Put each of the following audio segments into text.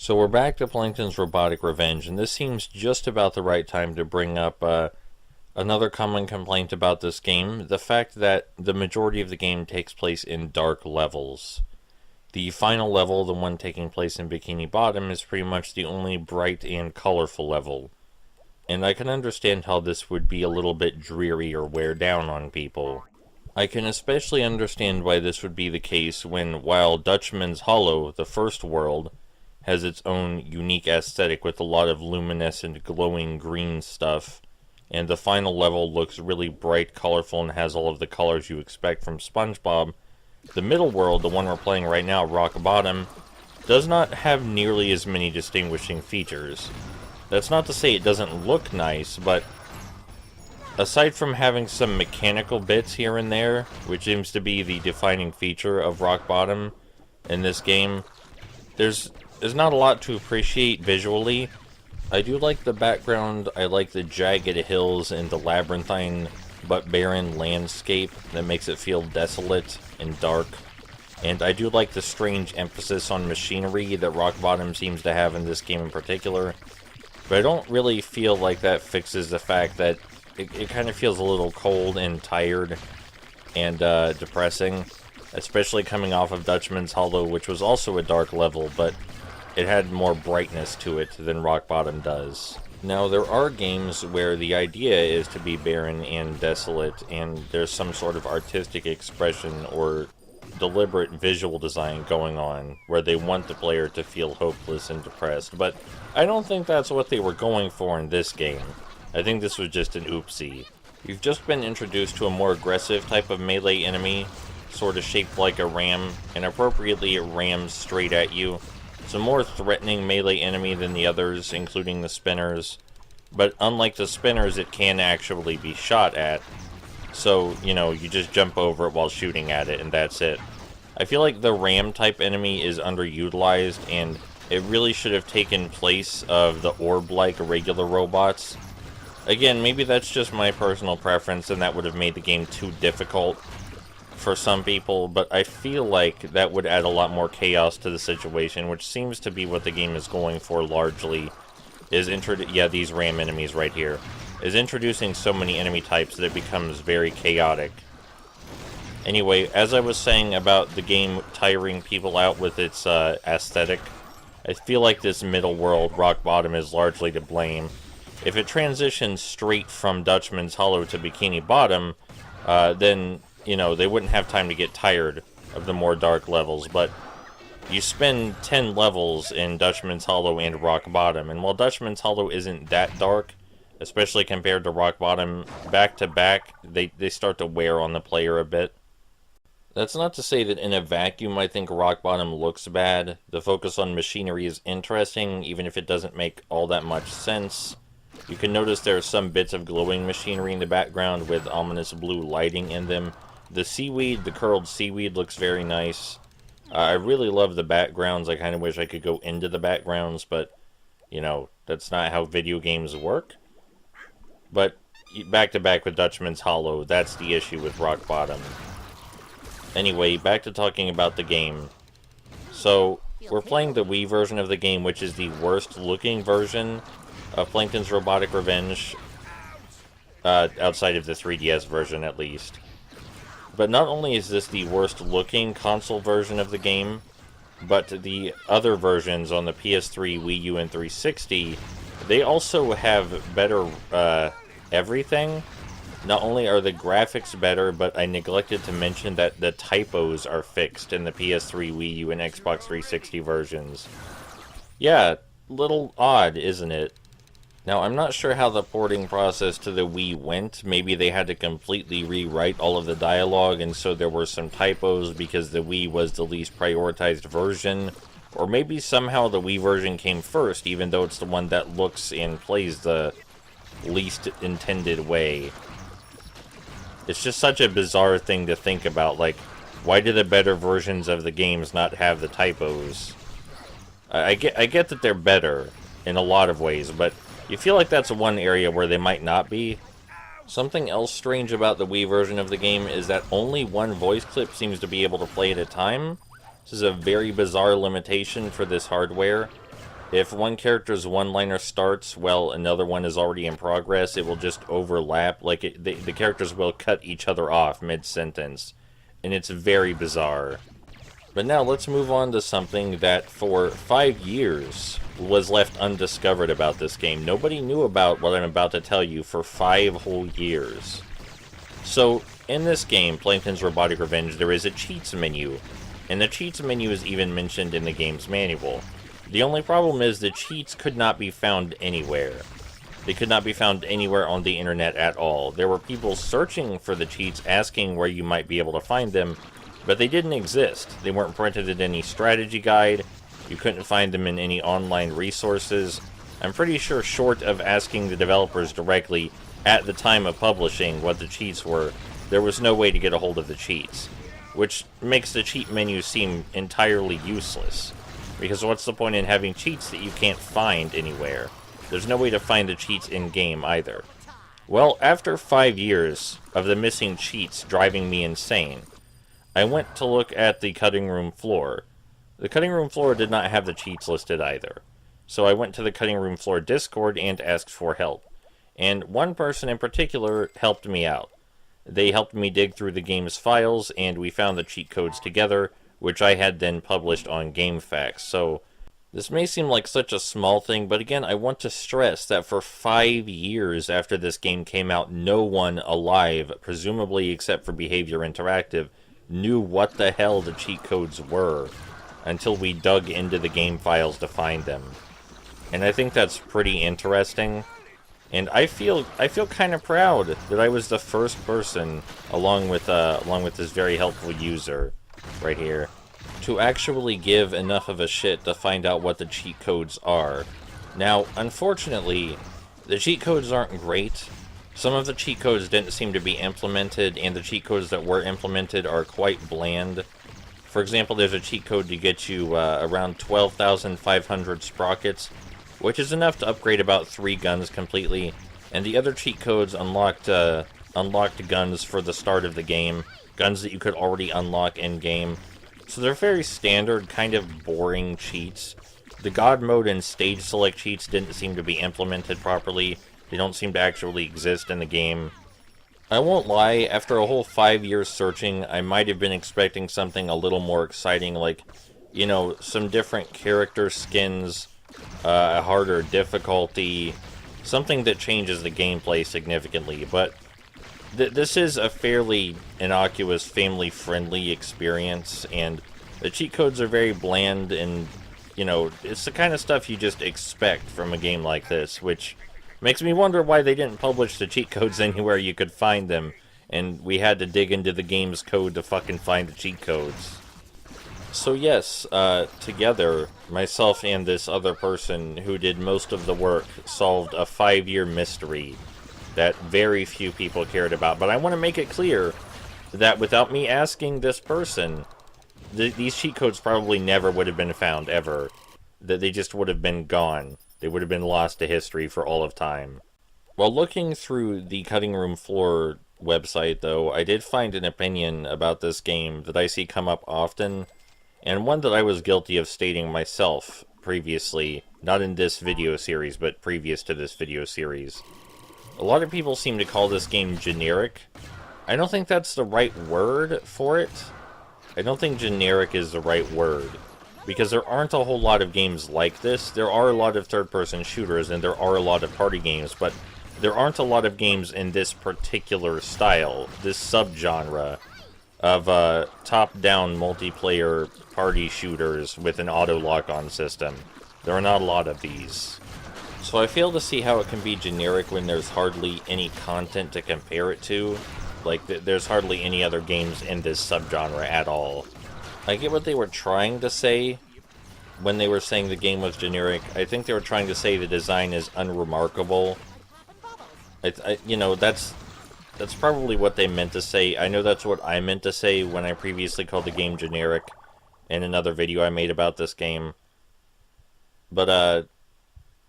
So we're back to Plankton's Robotic Revenge, and this seems just about the right time to bring up another common complaint about this game, the fact that the majority of the game takes place in dark levels. The final level, the one taking place in Bikini Bottom, is pretty much the only bright and colorful level. And I can understand how this would be a little bit dreary or wear down on people. I can especially understand why this would be the case while Dutchman's Hollow, the first world, has its own unique aesthetic with a lot of luminescent glowing green stuff, and the final level looks really bright, colorful, and has all of the colors you expect from SpongeBob. The middle world, the one we're playing right now, Rock Bottom, does not have nearly as many distinguishing features. That's not to say it doesn't look nice, but aside from having some mechanical bits here and there, which seems to be the defining feature of Rock Bottom in this game, there's not a lot to appreciate visually. I do like the background, I like the jagged hills and the labyrinthine but barren landscape that makes it feel desolate and dark. And I do like the strange emphasis on machinery that Rock Bottom seems to have in this game in particular. But I don't really feel like that fixes the fact that it kind of feels a little cold and tired and depressing. Especially coming off of Dutchman's Hollow, which was also a dark level, but it had more brightness to it than Rock Bottom does. Now, there are games where the idea is to be barren and desolate, and there's some sort of artistic expression or deliberate visual design going on, where they want the player to feel hopeless and depressed, but I don't think that's what they were going for in this game. I think this was just an oopsie. You've just been introduced to a more aggressive type of melee enemy, sort of shaped like a ram, and appropriately it rams straight at you. It's a more threatening melee enemy than the others, including the spinners, but unlike the spinners, it can actually be shot at. So, you know, you just jump over it while shooting at it, and that's it. I feel like the ram-type enemy is underutilized, and it really should have taken place of the orb-like regular robots. Again, maybe that's just my personal preference, and that would have made the game too difficult for some people, but I feel like that would add a lot more chaos to the situation, which seems to be what the game is going for largely, is these ram enemies right here, is introducing so many enemy types that it becomes very chaotic. Anyway, as I was saying about the game tiring people out with its aesthetic, I feel like this middle world, Rock Bottom, is largely to blame. If it transitions straight from Dutchman's Hollow to Bikini Bottom, then you know, they wouldn't have time to get tired of the more dark levels, but you spend 10 levels in Dutchman's Hollow and Rock Bottom, and while Dutchman's Hollow isn't that dark, especially compared to Rock Bottom, back to back, they start to wear on the player a bit. That's not to say that in a vacuum I think Rock Bottom looks bad. The focus on machinery is interesting, even if it doesn't make all that much sense. You can notice there are some bits of glowing machinery in the background with ominous blue lighting in them. The seaweed, the curled seaweed, looks very nice. I really love the backgrounds. I kind of wish I could go into the backgrounds, but, you know, that's not how video games work. But back to back with Dutchman's Hollow, that's the issue with Rock Bottom. Anyway, back to talking about the game. So, we're playing the Wii version of the game, which is the worst looking version of Plankton's Robotic Revenge, outside of the 3DS version at least. But not only is this the worst looking console version of the game, but the other versions on the PS3, Wii U, and 360, they also have better everything. Not only are the graphics better, but I neglected to mention that the typos are fixed in the PS3, Wii U, and Xbox 360 versions. Yeah, little odd, isn't it? Now, I'm not sure how the porting process to the Wii went. Maybe they had to completely rewrite all of the dialogue, and so there were some typos because the Wii was the least prioritized version. Or maybe somehow the Wii version came first, even though it's the one that looks and plays the least intended way. It's just such a bizarre thing to think about, like, why do the better versions of the games not have the typos? I get that they're better in a lot of ways, but you feel like that's one area where they might not be. Something else strange about the Wii version of the game is that only one voice clip seems to be able to play at a time. This is a very bizarre limitation for this hardware. If one character's one-liner starts while another one is already in progress, it will just overlap. Like, the characters will cut each other off mid-sentence. And it's very bizarre. But now let's move on to something that for 5 years was left undiscovered about this game. Nobody knew about what I'm about to tell you for 5 whole years. So, in this game, Plankton's Robotic Revenge, there is a cheats menu. And the cheats menu is even mentioned in the game's manual. The only problem is the cheats could not be found anywhere. They could not be found anywhere on the internet at all. There were people searching for the cheats, asking where you might be able to find them, but they didn't exist. They weren't printed in any strategy guide. You couldn't find them in any online resources. I'm pretty sure, short of asking the developers directly at the time of publishing what the cheats were, there was no way to get a hold of the cheats, which makes the cheat menu seem entirely useless. Because what's the point in having cheats that you can't find anywhere? There's no way to find the cheats in-game either. Well, after 5 years of the missing cheats driving me insane, I went to look at the cutting room floor. The cutting room floor did not have the cheats listed either. So I went to the cutting room floor Discord and asked for help. And one person in particular helped me out. They helped me dig through the game's files, and we found the cheat codes together, which I had then published on GameFAQs. So this may seem like such a small thing, but again, I want to stress that for 5 years after this game came out, no one alive, presumably except for Behaviour Interactive, knew what the hell the cheat codes were until we dug into the game files to find them. And I think that's pretty interesting. And I feel kind of proud that I was the first person, along with this very helpful user right here, to actually give enough of a shit to find out what the cheat codes are. Now, unfortunately, the cheat codes aren't great. Some of the cheat codes didn't seem to be implemented, and the cheat codes that were implemented are quite bland. For example, there's a cheat code to get you around 12,500 sprockets, which is enough to upgrade about 3 guns completely, and the other cheat codes unlocked guns for the start of the game, guns that you could already unlock in-game. So they're very standard, kind of boring cheats. The God Mode and Stage Select cheats didn't seem to be implemented properly. They don't seem to actually exist in the game. I won't lie, after a whole 5 years searching, I might have been expecting something a little more exciting, like, you know, some different character skins, a harder difficulty, something that changes the gameplay significantly, but this is a fairly innocuous, family-friendly experience, and the cheat codes are very bland, and, you know, it's the kind of stuff you just expect from a game like this, which makes me wonder why they didn't publish the cheat codes anywhere you could find them, and we had to dig into the game's code to fucking find the cheat codes. So yes, together, myself and this other person who did most of the work solved a 5-year mystery that very few people cared about. But I want to make it clear that without me asking this person, these cheat codes probably never would have been found, ever. That they just would have been gone. They would have been lost to history for all of time. While looking through the Cutting Room Floor website, though, I did find an opinion about this game that I see come up often, and one that I was guilty of stating myself previously, not in this video series, but previous to this video series. A lot of people seem to call this game generic. I don't think that's the right word for it. I don't think generic is the right word, because there aren't a whole lot of games like this. There are a lot of third-person shooters, and there are a lot of party games, but there aren't a lot of games in this particular style, this subgenre of top-down multiplayer party shooters with an auto-lock-on system. There are not a lot of these. So I fail to see how it can be generic when there's hardly any content to compare it to. Like, there's hardly any other games in this subgenre at all. I get what they were trying to say when they were saying the game was generic. I think they were trying to say the design is unremarkable. You know, that's probably what they meant to say. I know that's what I meant to say when I previously called the game generic in another video I made about this game. But,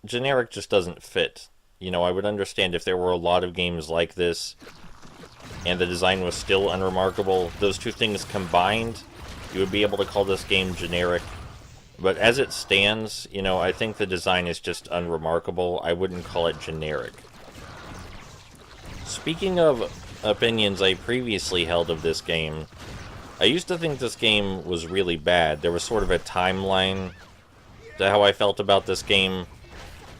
generic just doesn't fit. You know, I would understand if there were a lot of games like this and the design was still unremarkable. Those two things combined, you would be able to call this game generic. But as it stands, you know, I think the design is just unremarkable. I wouldn't call it generic. Speaking of opinions I previously held of this game, I used to think this game was really bad. There was sort of a timeline to how I felt about this game.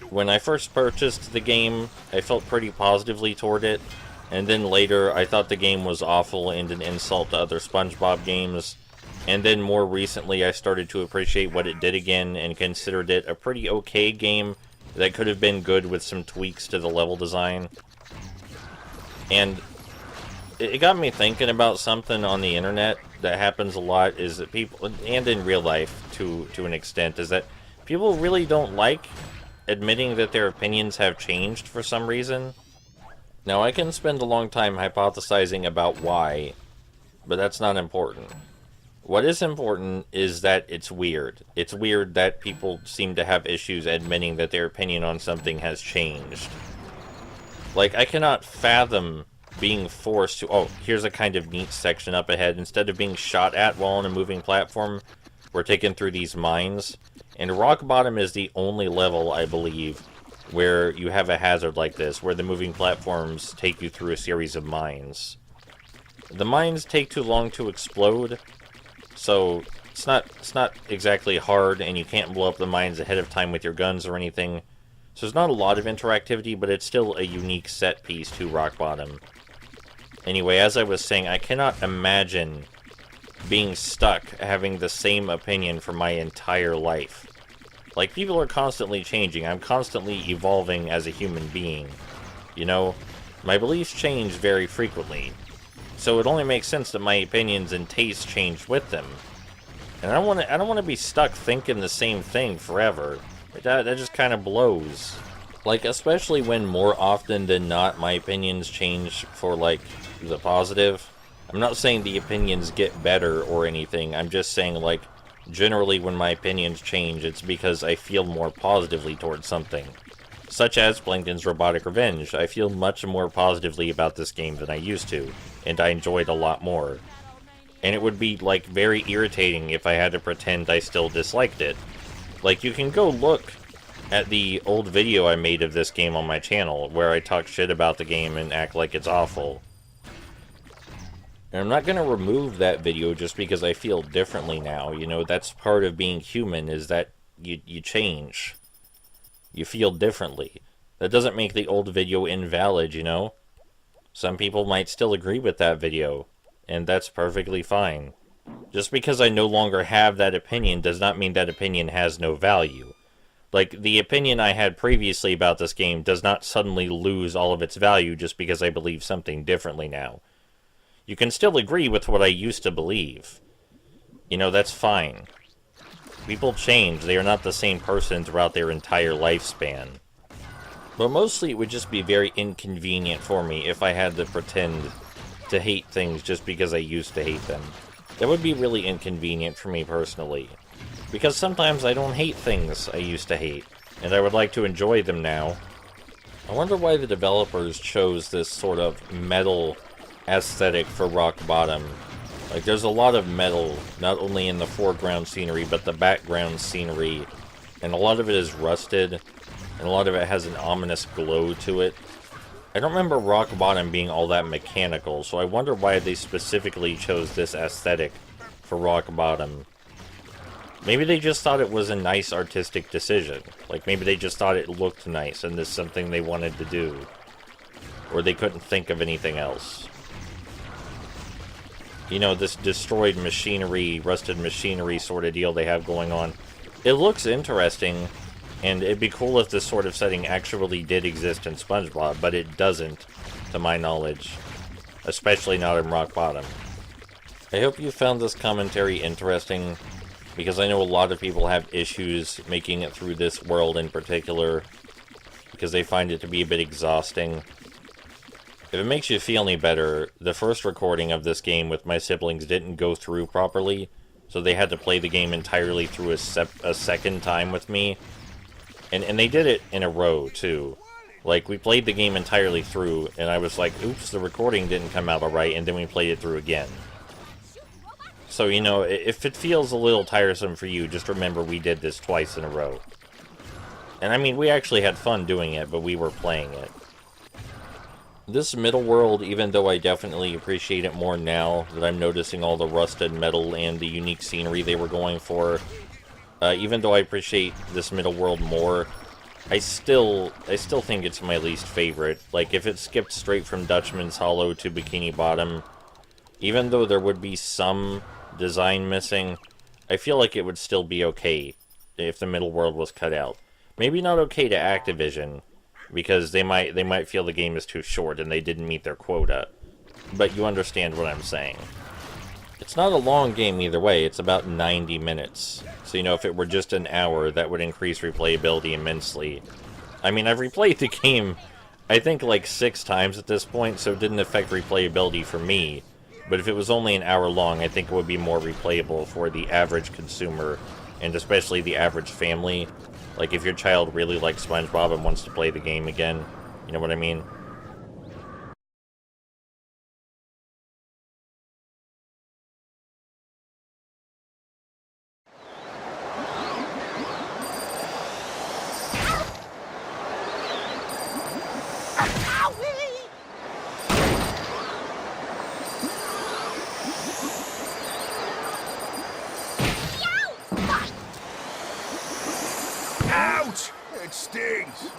When I first purchased the game, I felt pretty positively toward it, and then later I thought the game was awful and an insult to other SpongeBob games, and then more recently I started to appreciate what it did again and considered it a pretty okay game that could have been good with some tweaks to the level design. And it got me thinking about something on the internet that happens a lot, is that people, and in real life to an extent, is that people really don't like admitting that their opinions have changed for some reason. Now, I can spend a long time hypothesizing about why, but that's not important. What is important is that it's weird. It's weird that people seem to have issues admitting that their opinion on something has changed. Like, I cannot fathom being forced to... Oh, here's a kind of neat section up ahead. Instead of being shot at while on a moving platform, we're taken through these mines. And Rock Bottom is the only level, I believe, where you have a hazard like this, where the moving platforms take you through a series of mines. The mines take too long to explode, so it's not exactly hard, and you can't blow up the mines ahead of time with your guns or anything. So there's not a lot of interactivity, but it's still a unique set piece to Rock Bottom. Anyway, as I was saying, I cannot imagine being stuck having the same opinion for my entire life. Like, people are constantly changing. I'm constantly evolving as a human being. You know, my beliefs change very frequently. So it only makes sense that my opinions and tastes change with them. And I don't want to be stuck thinking the same thing forever. That just kind of blows. Like, especially when more often than not my opinions change for, like, the positive. I'm not saying the opinions get better or anything. I'm just saying, like, generally when my opinions change, it's because I feel more positively towards something. Such as Plankton's Robotic Revenge. I feel much more positively about this game than I used to, and I enjoyed a lot more. And it would be, like, very irritating if I had to pretend I still disliked it. Like, you can go look at the old video I made of this game on my channel, where I talk shit about the game and act like it's awful. And I'm not going to remove that video just because I feel differently now. You know, that's part of being human, is that you change. You feel differently. That doesn't make the old video invalid, you know? Some people might still agree with that video, and that's perfectly fine. Just because I no longer have that opinion does not mean that opinion has no value. Like, the opinion I had previously about this game does not suddenly lose all of its value just because I believe something differently now. You can still agree with what I used to believe. You know, that's fine. People change. They are not the same person throughout their entire lifespan. But mostly it would just be very inconvenient for me if I had to pretend to hate things just because I used to hate them. That would be really inconvenient for me personally. Because sometimes I don't hate things I used to hate, and I would like to enjoy them now. I wonder why the developers chose this sort of metal aesthetic for Rock Bottom. Like, there's a lot of metal, not only in the foreground scenery, but the background scenery, and a lot of it is rusted, and a lot of it has an ominous glow to it. I don't remember Rock Bottom being all that mechanical, so I wonder why they specifically chose this aesthetic for Rock Bottom. Maybe they just thought it was a nice artistic decision. Like, maybe they just thought it looked nice, and this is something they wanted to do. Or they couldn't think of anything else. You know, this destroyed machinery, rusted machinery sort of deal they have going on. It looks interesting, and it'd be cool if this sort of setting actually did exist in SpongeBob, but it doesn't, to my knowledge. Especially not in Rock Bottom. I hope you found this commentary interesting, because I know a lot of people have issues making it through this world in particular, because they find it to be a bit exhausting. If it makes you feel any better, the first recording of this game with my siblings didn't go through properly, so they had to play the game entirely through a second time with me. And they did it in a row, too. Like, we played the game entirely through, and I was like, oops, the recording didn't come out alright, and then we played it through again. So, you know, if it feels a little tiresome for you, just remember we did this twice in a row. And I mean, we actually had fun doing it, but we were playing it. This middle world, even though I definitely appreciate it more now that I'm noticing all the rusted metal and the unique scenery they were going for, even though I appreciate this middle world more, I still think it's my least favorite. Like, if it skipped straight from Dutchman's Hollow to Bikini Bottom, even though there would be some design missing, I feel like it would still be okay if the middle world was cut out. Maybe not okay to Activision, because they might feel the game is too short and they didn't meet their quota. But you understand what I'm saying. It's not a long game either way, it's about 90 minutes. So, you know, if it were just an hour, that would increase replayability immensely. I mean, I've replayed the game, I think, like 6 times at this point, so it didn't affect replayability for me. But if it was only an hour long, I think it would be more replayable for the average consumer, and especially the average family. Like, if your child really likes SpongeBob and wants to play the game again, you know what I mean? Ouch! It stings!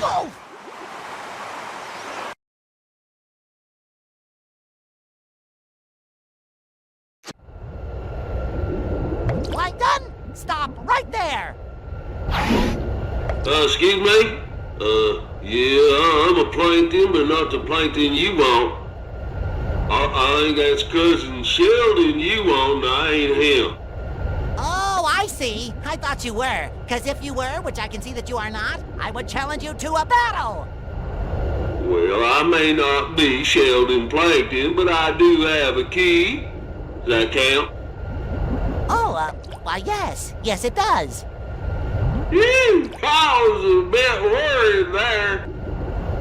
Oh! Plankton, stop right there! Excuse me? Yeah, I'm a plankton, but not the plankton you want. I think that's cousin Sheldon you want, I ain't him. Oh, I see. I thought you were. Because if you were, which I can see that you are not, I would challenge you to a battle. Well, I may not be Sheldon Plankton, but I do have a key. Does that count? Oh, why, yes. Yes, it does. I was a bit worried there.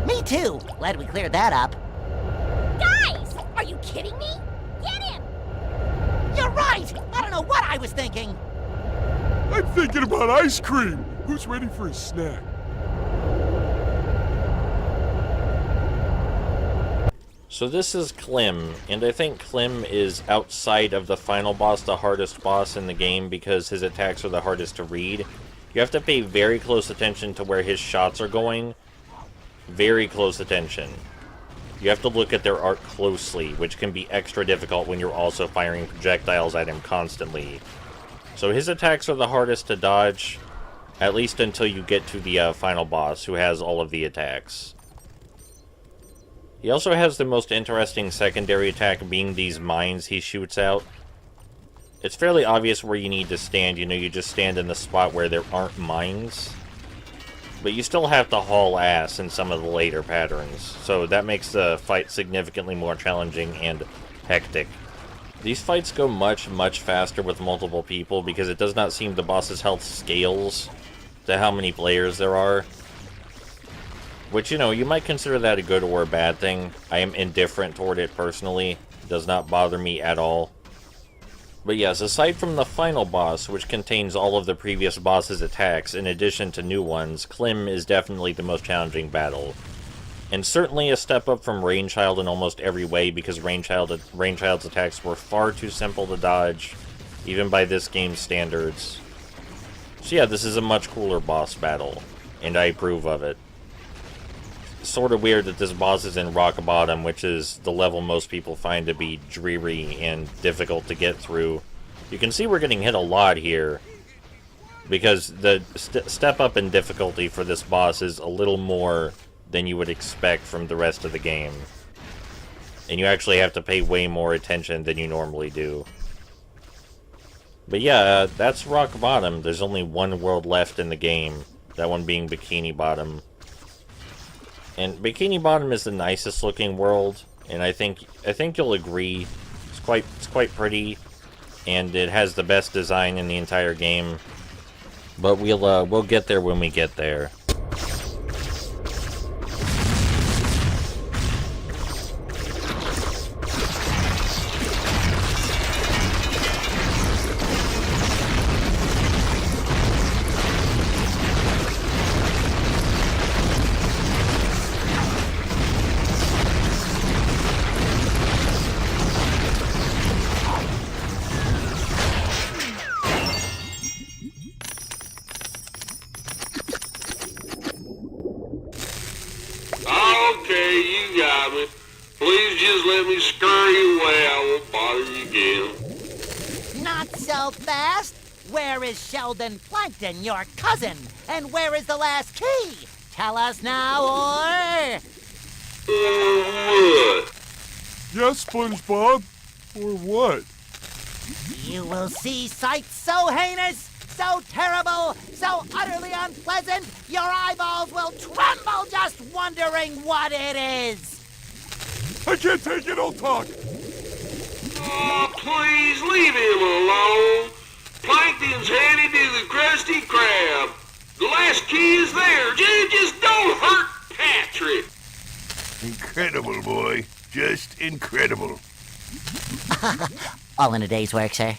Me too. Glad we cleared that up. Guys, are you kidding me? Get him! You're right! I don't know what I was thinking. I'm thinking about ice cream. Who's ready for a snack? So this is Klim, and I think Klim is outside of the final boss, the hardest boss in the game, because his attacks are the hardest to read. You have to pay very close attention to where his shots are going. Very close attention. You have to look at their arc closely, which can be extra difficult when you're also firing projectiles at him constantly. So his attacks are the hardest to dodge, at least until you get to the final boss, who has all of the attacks. He also has the most interesting secondary attack, being these mines he shoots out. It's fairly obvious where you need to stand, you know, you just stand in the spot where there aren't mines. But you still have to haul ass in some of the later patterns, so that makes the fight significantly more challenging and hectic. These fights go much, much faster with multiple people because it does not seem the boss's health scales to how many players there are. Which, you know, you might consider that a good or a bad thing. I am indifferent toward it personally. It does not bother me at all. But yes, aside from the final boss, which contains all of the previous boss's attacks, in addition to new ones, Klim is definitely the most challenging battle. And certainly a step up from Rainchild in almost every way, because Rainchild's attacks were far too simple to dodge, even by this game's standards. So yeah, this is a much cooler boss battle, and I approve of it. Sort of weird that this boss is in Rock Bottom, which is the level most people find to be dreary and difficult to get through. You can see we're getting hit a lot here, because the step up in difficulty for this boss is a little more than you would expect from the rest of the game. And you actually have to pay way more attention than you normally do. But yeah, that's Rock Bottom. There's only one world left in the game, that one being Bikini Bottom. And Bikini Bottom is the nicest looking world, and I think you'll agree. It's quite pretty, and it has the best design in the entire game. But we'll get there when we get there. Okay, you got me. Please just let me scurry away. I won't bother you again. Not so fast. Where is Sheldon Plankton, your cousin? And where is the last key? Tell us now, or... What? Yes, SpongeBob? Or what? You will see sights so heinous, so terrible, so utterly unpleasant, your eyeballs will tremble just wondering what it is. I can't take it, I'll talk. Oh, please leave him alone. Plankton's headed to the Krusty Krab. The last key is there. Just don't hurt Patrick. Incredible, boy. Just incredible. All in a day's work, sir.